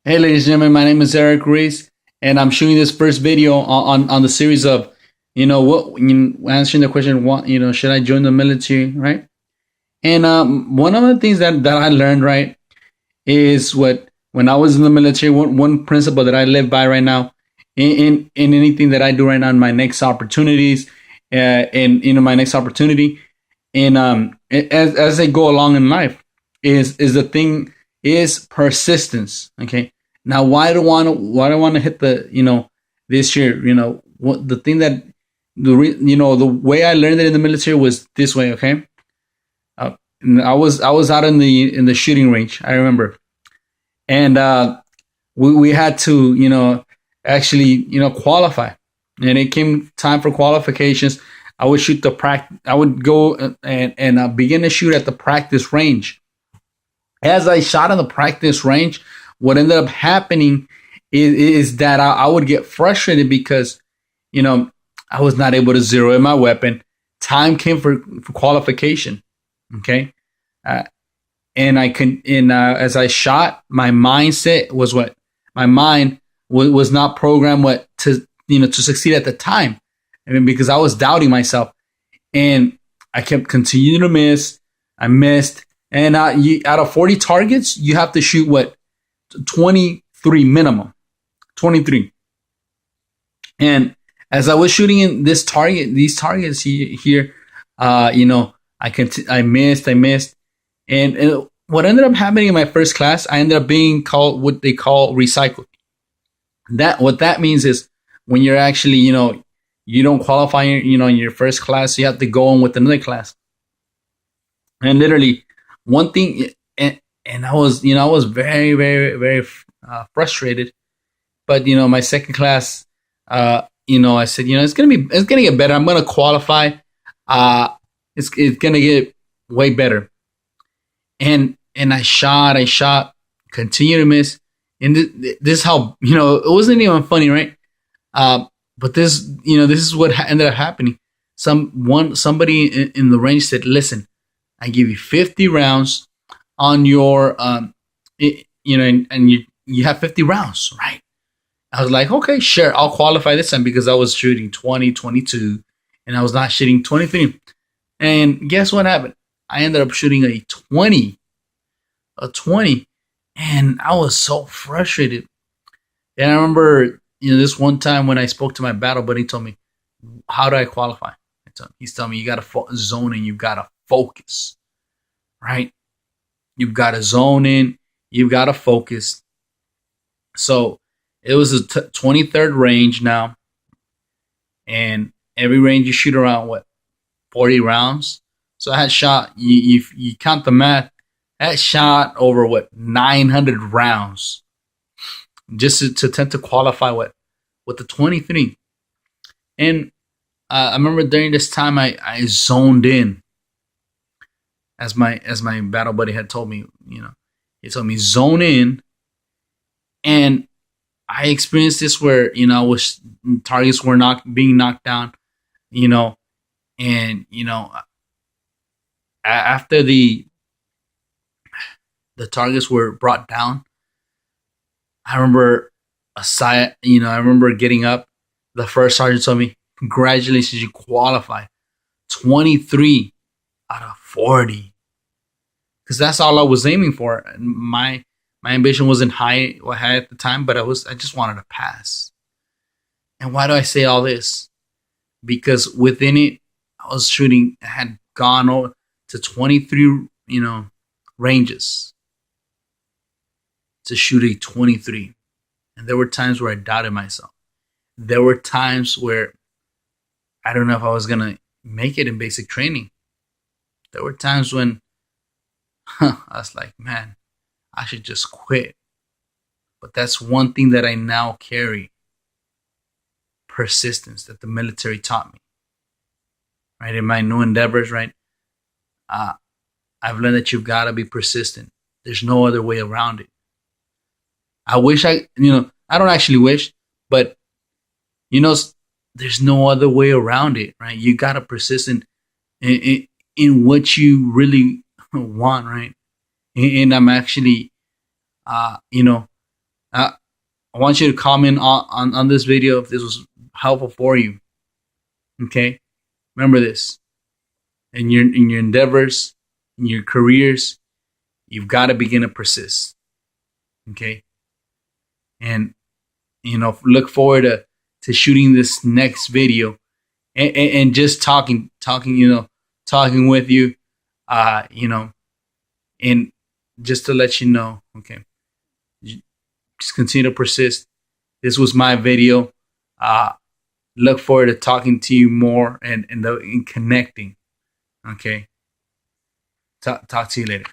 Hey, ladies and gentlemen, my name is Eric Reese, and I'm shooting this first video on the series of, answering the question, what, should I join the military, right? And one of the things that I learned, right, is when I was in the military, one principle that I live by right now, in anything that I do right now in my next opportunities, and my next opportunity, and as I go along in life, is the thing is persistence. Okay, now why do I want to hit the this year? What the thing that the way I learned it in the military was this way. Okay, uh, I was out in the shooting range. I remember, and we had to actually qualify, and it came time for qualifications. I would shoot the practice. I would go and begin to shoot at the practice range. As I shot in the practice range, what ended up happening is that I would get frustrated because I was not able to zero in my weapon. Time came for qualification. Okay, uh, and I can and as I shot, my mindset was what my mind was not programmed what to succeed at the time. I mean, because I was doubting myself, and I kept continuing to miss. I missed, and out of 40 targets, you have to shoot what 23 minimum, 23. And as I was shooting in these targets here, I missed, and what ended up happening in my first class, I ended up being called what they call recycled. What that means is when you're actually you don't qualify in your first class, you have to go on with another class. And literally one thing, and I was very very very frustrated. But my second class, I said it's gonna get better. I'm gonna qualify. It's gonna get way better. And I shot, continue to miss. And this is how it wasn't even funny, right? But this is what ended up happening. Somebody in the range said, "Listen, I give you 50 rounds on your and you have 50 rounds, right?" I was like, "Okay, sure, I'll qualify this time," because I was shooting 20, 22, and I was not shooting 23. And guess what happened? I ended up shooting a 20, and I was so frustrated. And I remember, this one time when I spoke to my battle buddy, he told me, "How do I qualify?" He's telling me, "You got to zone in, you got to focus, right? You've got to zone in, you've got to focus." So it was a 23rd range now, and every range you shoot around 40 rounds. So I had shot, you count the math, I had shot over 900 rounds just to attempt to qualify with the 23. And I remember during this time I zoned in, as my battle buddy had told me. He told me zone in, and I experienced this where targets were being knocked down, and after the targets were brought down, I remember I remember getting up. The first sergeant told me, "Congratulations, you qualified 23 out of 40." Because that's all I was aiming for. And my ambition wasn't high at the time, but I just wanted to pass. And why do I say all this? Because within it, I had gone over to 23, ranges to shoot a 23. And there were times where I doubted myself. There were times where I don't know if I was going to make it in basic training. There were times when I was like, man, I should just quit. But that's one thing that I now carry: persistence, that the military taught me. Right, in my new endeavors, right? I've learned that you've got to be persistent. There's no other way around it. I wish I don't actually wish, but there's no other way around it, right? You got to persist in what you really want, right? And I'm actually, I want you to comment on this video if this was helpful for you. Okay, remember this in your endeavors, in your careers, you've got to begin to persist. Okay, and look forward to shooting this next video and just talking with you, and just to let you know, okay, just continue to persist. This was my video. Look forward to talking to you more and connecting. Okay, talk to you later.